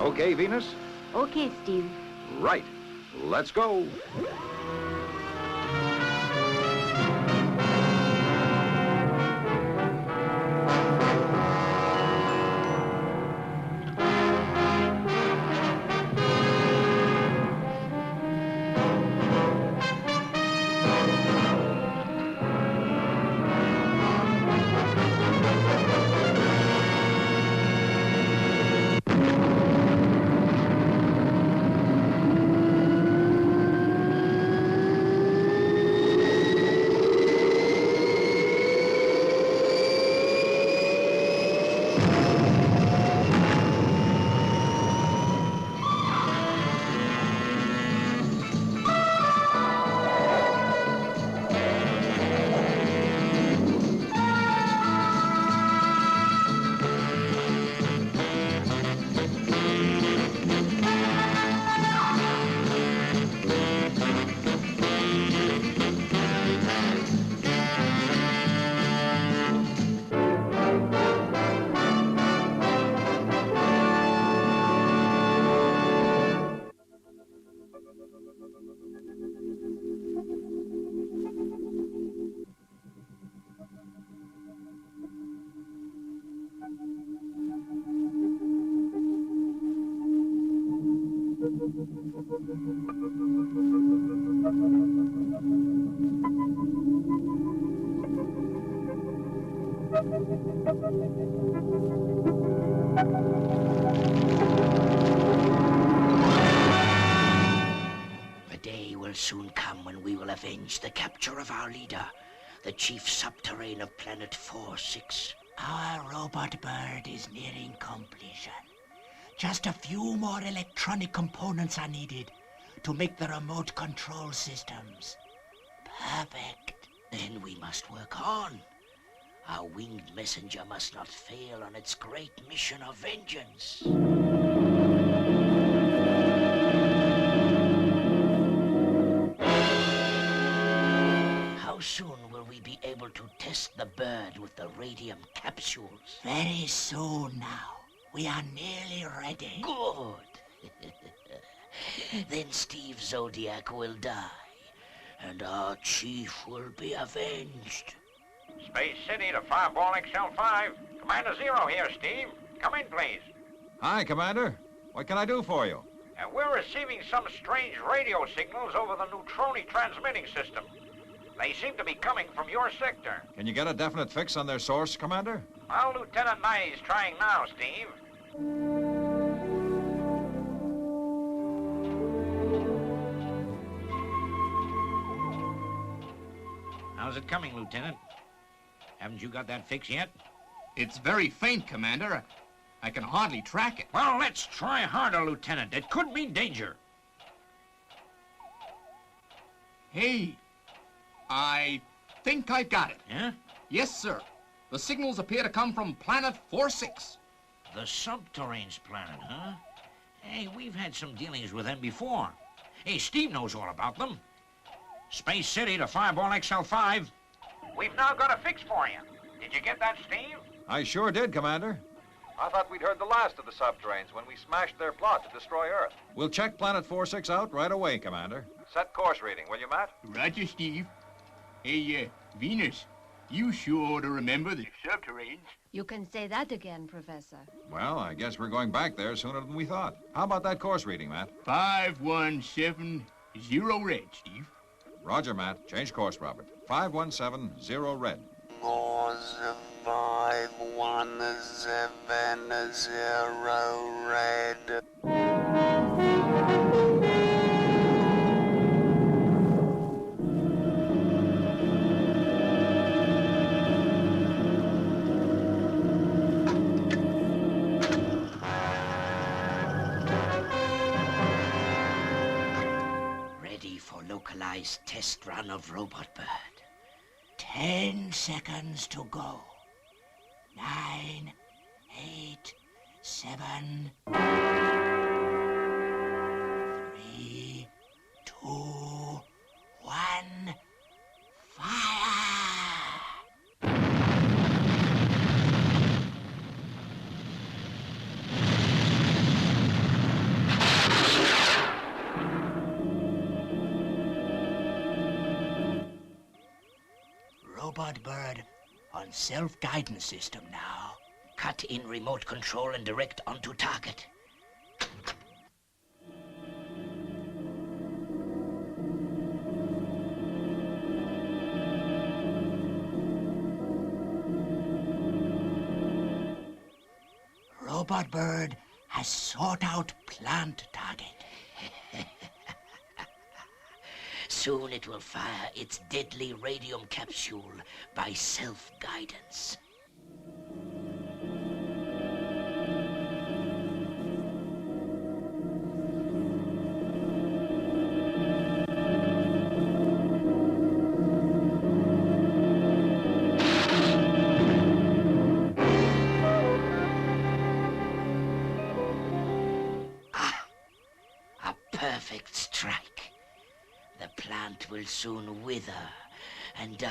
Okay, Venus? Okay, Steve. Right. Let's go. The day will soon come when we will avenge the capture of our leader, the chief subterrane of planet 4-6. Our robot bird is nearing completion. Just a few more electronic components are needed to make the remote control systems perfect. Then we must work on. Our winged messenger must not fail on its great mission of vengeance. How soon will we be able to test the bird with the radium capsules? Very soon now. We are nearly ready. Good. Then Steve Zodiac will die, and our chief will be avenged. Space City to Fireball XL5. Commander Zero here, Steve. Come in, please. Hi, Commander. What can I do for you? We're receiving some strange radio signals over the Neutroni transmitting system. They seem to be coming from your sector. Can you get a definite fix on their source, Commander? Well, Lieutenant Nye is trying now, Steve. How's it coming, Lieutenant? Haven't you got that fix yet? It's very faint, Commander. I can hardly track it. Well, let's try harder, Lieutenant. It could mean danger. Hey, I think I got it. Yeah? Yes, sir. The signals appear to come from planet 4-6. The subterrane's planet, huh? Hey, we've had some dealings with them before. Hey, Steve knows all about them. Space City to Fireball XL5. We've now got a fix for you. Did you get that, Steve? I sure did, Commander. I thought we'd heard the last of the subterranes when we smashed their plot to destroy Earth. We'll check Planet 4-6 out right away, Commander. Set course reading, will you, Matt? Roger, Steve. Hey, Venus, you sure ought to remember the subterranes. You can say that again, Professor. Well, I guess we're going back there sooner than we thought. How about that course reading, Matt? 5170 red, Steve. Roger, Matt. Change course, Robert. 5170 red. Course 5170 red. Ready for localized test run of Robot Bird. 10 seconds to go. 9, 8, 7, 3, 2, robot bird on self-guidance system now. Cut in remote control and direct onto target. Robot bird has sought out plant target. Soon it will fire its deadly radium capsule by self-guidance. A perfect strike. The plant will soon wither and die.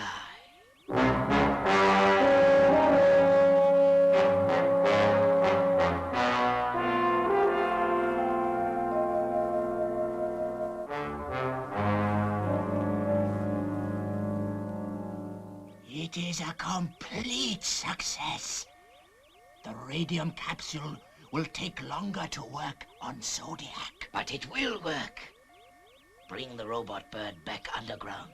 It is a complete success. The radium capsule will take longer to work on Zodiac, but it will work. Bring the robot bird back underground.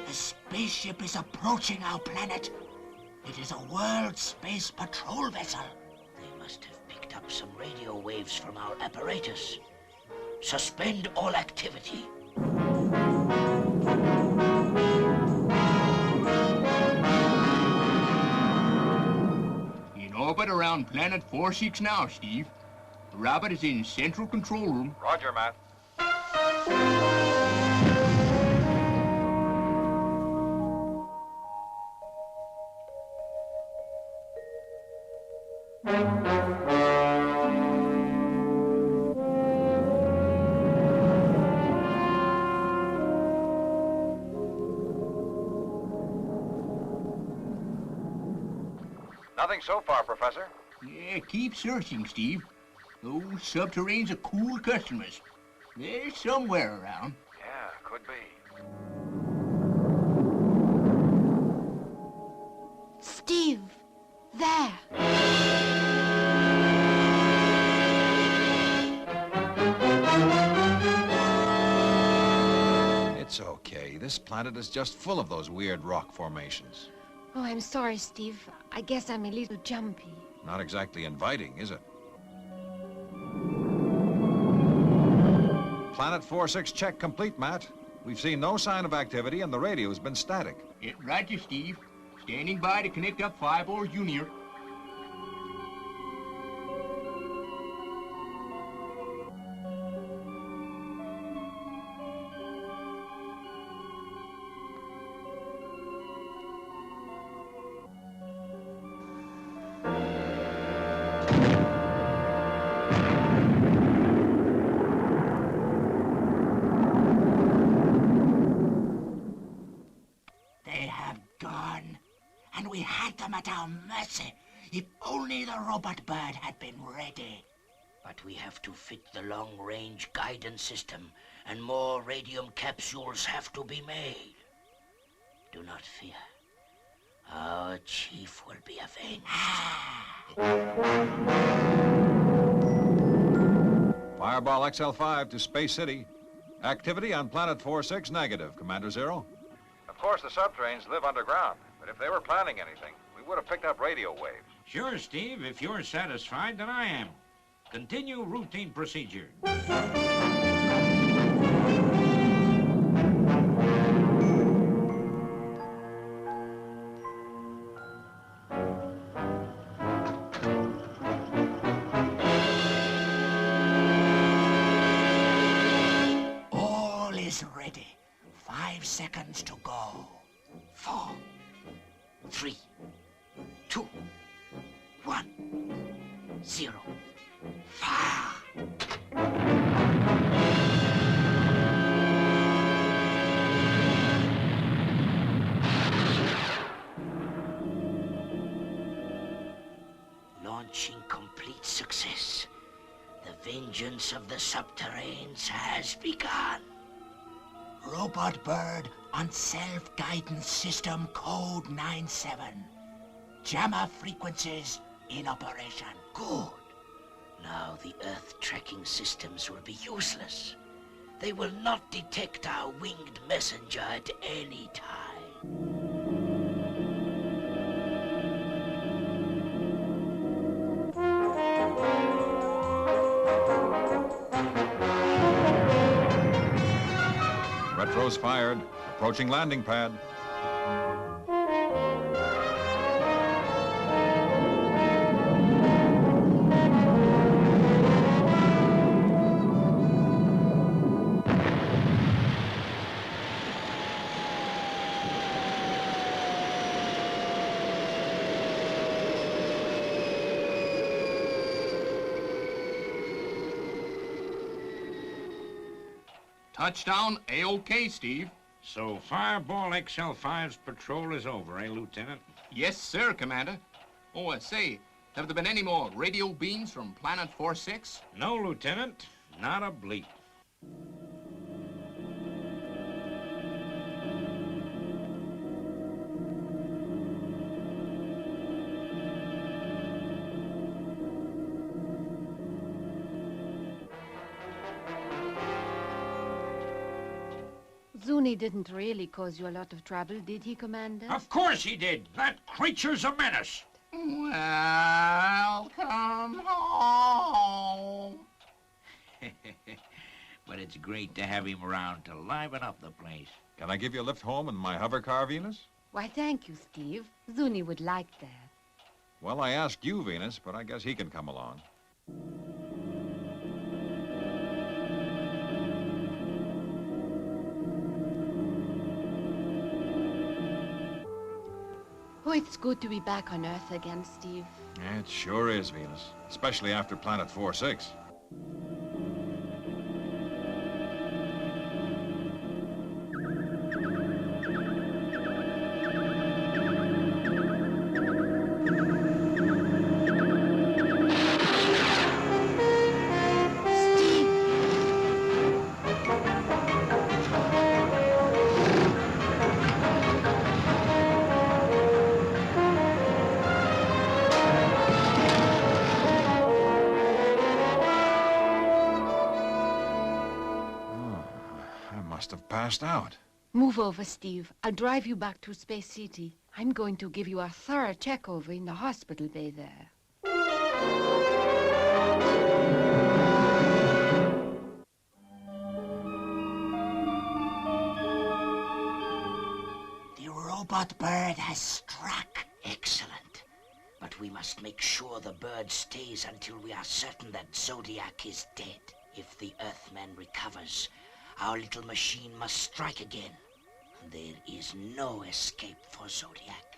The spaceship is approaching our planet. It is a World Space Patrol vessel. They must have picked up some radio waves from our apparatus. Suspend all activity. In orbit around planet 46 now, Steve. The robot is in central control room. Roger, Matt. Nothing so far, Professor. Yeah, keep searching, Steve. Those subterraneans are cool customers. They're somewhere around. Yeah, could be. Steve, there. It's okay. This planet is just full of those weird rock formations. Oh, I'm sorry, Steve. I guess I'm a little jumpy. Not exactly inviting, is it? Planet 46 check complete, Matt. We've seen no sign of activity and the radio's been static. Roger, Steve. Standing by to connect up 5-4 Junior. They have gone, and we had them at our mercy. If only the robot bird had been ready. But we have to fit the long-range guidance system, and more radium capsules have to be made. Do not fear. Our chief will be avenged. Fireball XL5 to Space City. Activity on Planet 46 negative, Commander Zero. Of course, the subterraneans live underground, but if they were planning anything, we would have picked up radio waves. Sure, Steve. If you're satisfied, then I am. Continue routine procedure. All is ready. 5 seconds to go. 4, 3, 2, 1, 0. Fire! vengeance of the subterraneans has begun. Robot bird on self-guidance system code 97. Jammer frequencies in operation. Good. Now the Earth tracking systems will be useless. They will not detect our winged messenger at any time. Retros fired. Approaching landing pad. Touchdown, A-OK, Steve. So Fireball XL5's patrol is over, eh, Lieutenant? Yes, sir, Commander. Oh, say, have there been any more radio beams from Planet 46? No, Lieutenant. Not a bleep. Zuni didn't really cause you a lot of trouble, did he, Commander? Of course he did. That creature's a menace. Welcome home. But it's great to have him around to liven up the place. Can I give you a lift home in my hover car, Venus? Why, thank you, Steve. Zuni would like that. Well, I asked you, Venus, but I guess he can come along. Oh, it's good to be back on Earth again, Steve. It sure is, Venus. Especially after Planet 46. Must have passed out. Move over, Steve. I'll drive you back to Space City. I'm going to give you a thorough check-over in the hospital bay there. The robot bird has struck. Excellent. But we must make sure the bird stays until we are certain that Zodiac is dead. If the Earthman recovers, our little machine must strike again. There is no escape for Zodiac.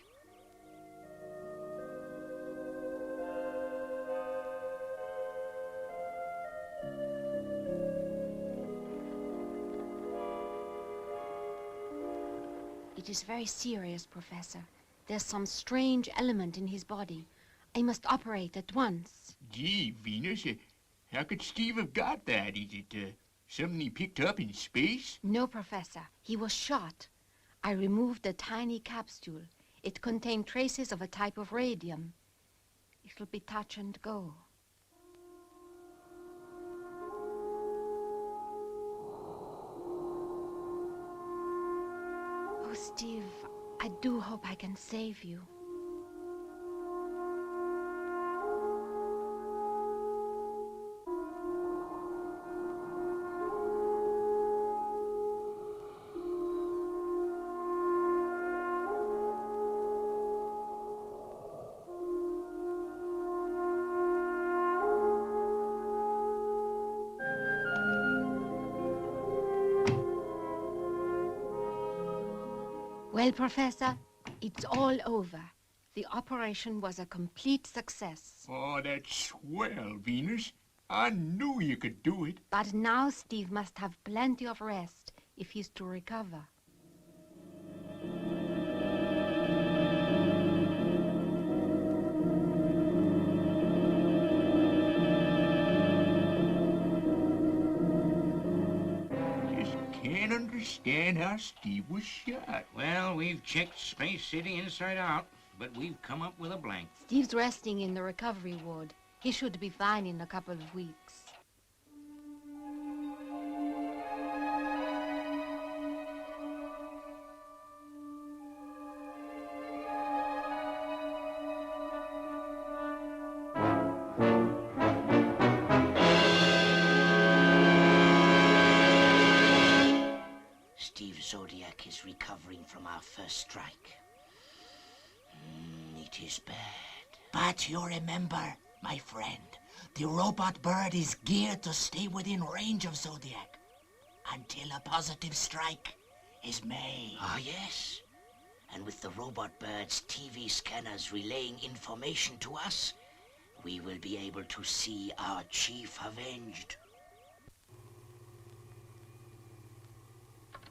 It is very serious, Professor. There's some strange element in his body. I must operate at once. Gee, Venus, how could Steve have got that? Is it, something he picked up in space? No, Professor. He was shot. I removed a tiny capsule. It contained traces of a type of radium. It'll be touch and go. Oh, Steve, I do hope I can save you. Well, Professor, it's all over. The operation was a complete success. Oh, that's swell, Venus. I knew you could do it. But now Steve must have plenty of rest if he's to recover. can't understand how Steve was shot. Well, we've checked Space City inside out, but we've come up with a blank. Steve's resting in the recovery ward. He should be fine in a couple of weeks. Steve Zodiac is recovering from our first strike. It is bad. But you remember, my friend, the robot bird is geared to stay within range of Zodiac until a positive strike is made. Ah, yes. And with the robot bird's TV scanners relaying information to us, we will be able to see our chief avenged.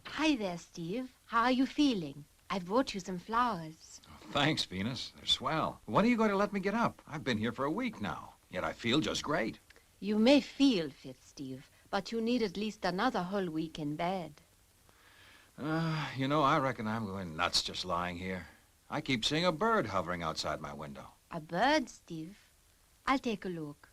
Hi there, Steve. How are you feeling? I've brought you some flowers. Thanks, Venus. They're swell. When are you going to let me get up? I've been here for a week now, yet I feel just great. You may feel fit, Steve, but you need at least another whole week in bed. I reckon I'm going nuts just lying here. I keep seeing a bird hovering outside my window. A bird, Steve? I'll take a look.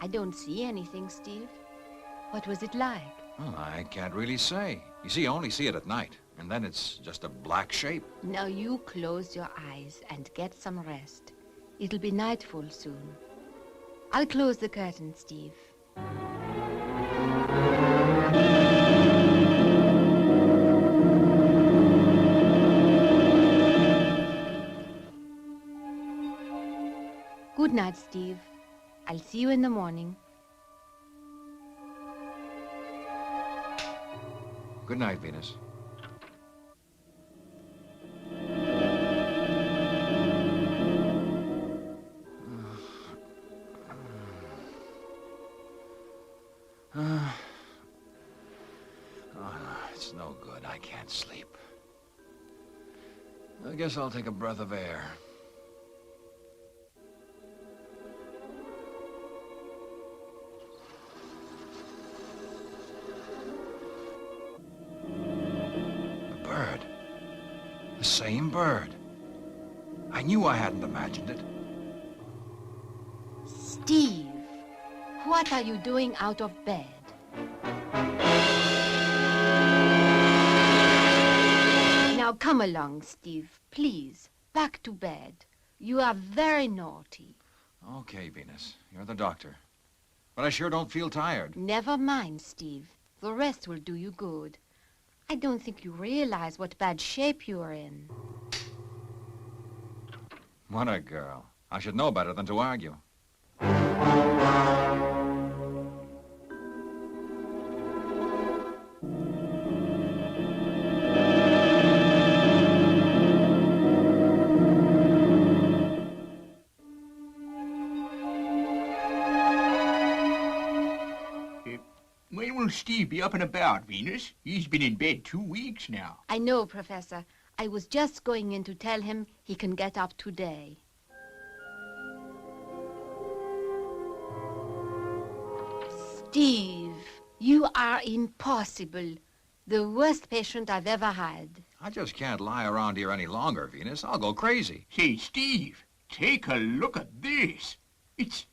I don't see anything, Steve. What was it like? Well, I can't really say. You see, I only see it at night, and then it's just a black shape. Now you close your eyes and get some rest. It'll be nightfall soon. I'll close the curtain, Steve. Good night, Steve. I'll see you in the morning. Good night, Venus. It's no good. I can't sleep. I guess I'll take a breath of air. The same bird. I knew I hadn't imagined it. Steve, what are you doing out of bed? Now come along, Steve, please. Back to bed. You are very naughty. Okay, Venus. You're the doctor. But I sure don't feel tired. Never mind, Steve. The rest will do you good. I don't think you realize what bad shape you are in. What a girl. I should know better than to argue. When will Steve be up and about, Venus? He's been in bed 2 weeks now. I know, Professor. I was just going in to tell him he can get up today. Steve, you are impossible. The worst patient I've ever had. I just can't lie around here any longer, Venus. I'll go crazy. Say, Steve, take a look at this. It's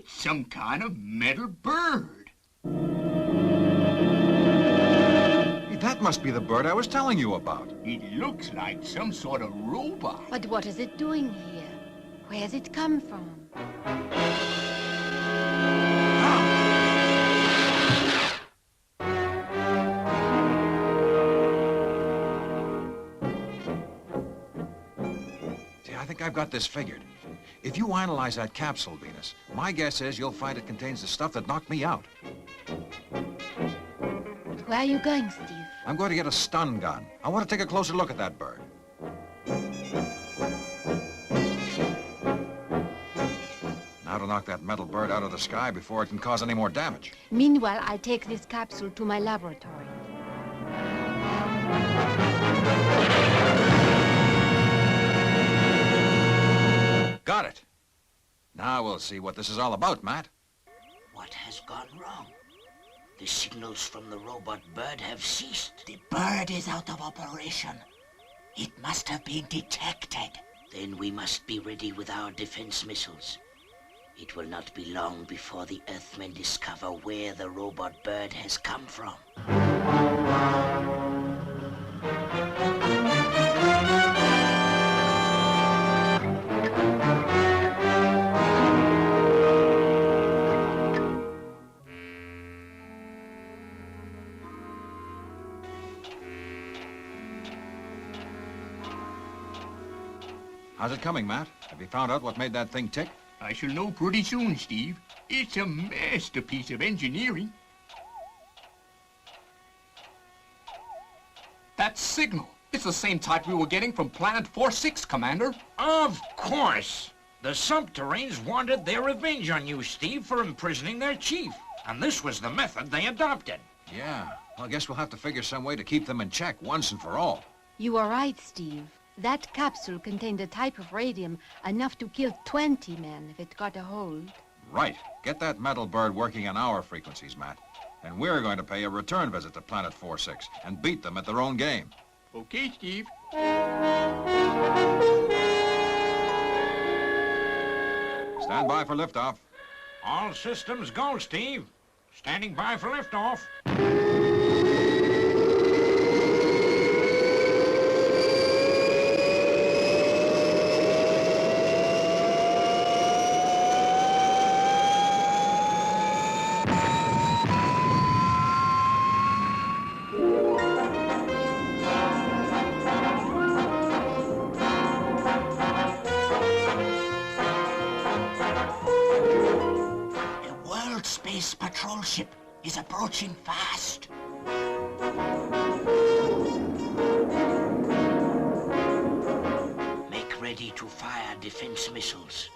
some kind of metal bird. That must be the bird I was telling you about. It looks like some sort of robot. But what is it doing here? Where's it come from? See, I think I've got this figured. If you analyze that capsule, Venus, my guess is you'll find it contains the stuff that knocked me out. Where are you going, Steve? I'm going to get a stun gun. I want to take a closer look at that bird. Now to knock that metal bird out of the sky before it can cause any more damage. Meanwhile, I'll take this capsule to my laboratory. Got it. Now we'll see what this is all about, Matt. What has gone wrong? The signals from the robot bird have ceased. The bird is out of operation. It must have been detected. Then we must be ready with our defense missiles. It will not be long before the Earthmen discover where the robot bird has come from. How's it coming, Matt? Have you found out what made that thing tick? I shall know pretty soon, Steve. It's a masterpiece of engineering. That signal. It's the same type we were getting from Planet 46, Commander. Of course. The subterranes wanted their revenge on you, Steve, for imprisoning their chief. And this was the method they adopted. Yeah. Well, I guess we'll have to figure some way to keep them in check once and for all. You are right, Steve. That capsule contained a type of radium enough to kill 20 men if it got a hold. Right. Get that metal bird working on our frequencies, Matt. And we're going to pay a return visit to Planet 46 and beat them at their own game. Okay, Steve. Stand by for liftoff. All systems go, Steve. Standing by for liftoff. Space patrol ship is approaching fast. Make ready to fire defense missiles.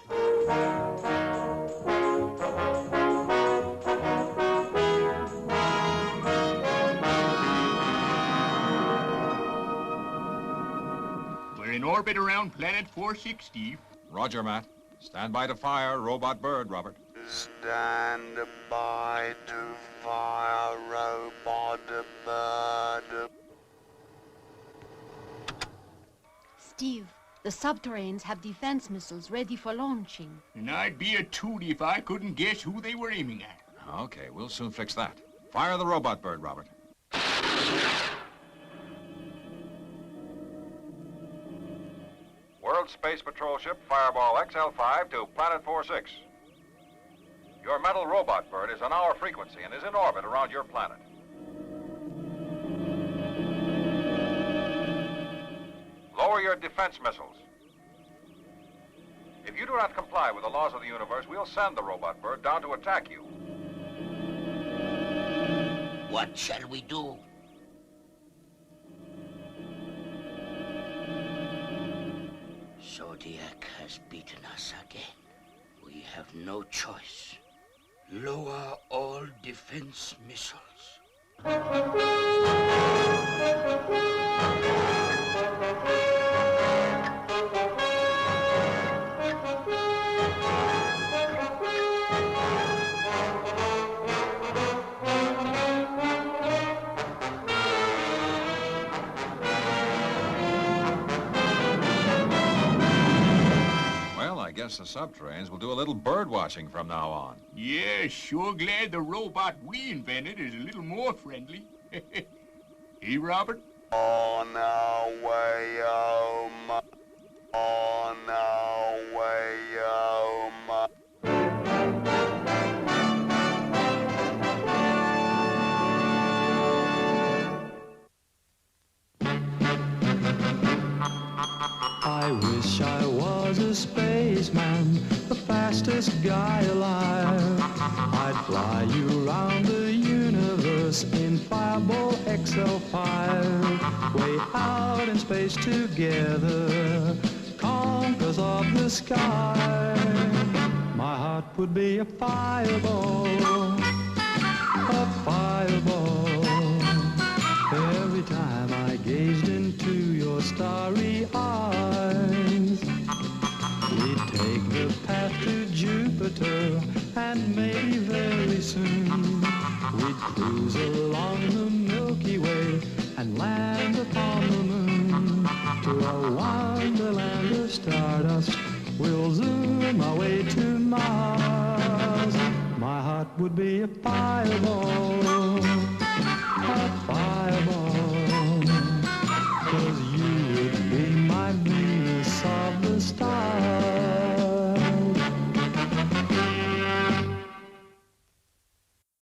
We're in orbit around Planet 46, Steve. Roger, Matt. Stand by to fire, robot bird, Robert. Stand by to fire, robot bird. Steve, the subterranes have defense missiles ready for launching. And I'd be a tootie if I couldn't guess who they were aiming at. Okay, we'll soon fix that. Fire the robot bird, Robert. World Space Patrol ship Fireball XL5 to Planet 46. Your metal robot bird is on our frequency and is in orbit around your planet. Lower your defense missiles. If you do not comply with the laws of the universe, we'll send the robot bird down to attack you. What shall we do? Zodiac has beaten us again. We have no choice. Lower all defense missiles. I guess the subterranes will do a little bird watching from now on. Yeah, sure glad the robot we invented is a little more friendly. Hey, Robert? On our way home. On our way home. I wish I was a spaceman, the fastest guy alive. I'd fly you around the universe in Fireball xl5. Way out in space together, conquerors of the sky. My heart would be a fireball, a fireball. Every time I gazed into your starry eyes, we'd take the path to Jupiter. Jupiter, and maybe very soon we'd cruise along the Milky Way and land upon the moon. To a wonderland of stardust, we'll zoom our way to Mars. My heart would be a fireball, a fireball.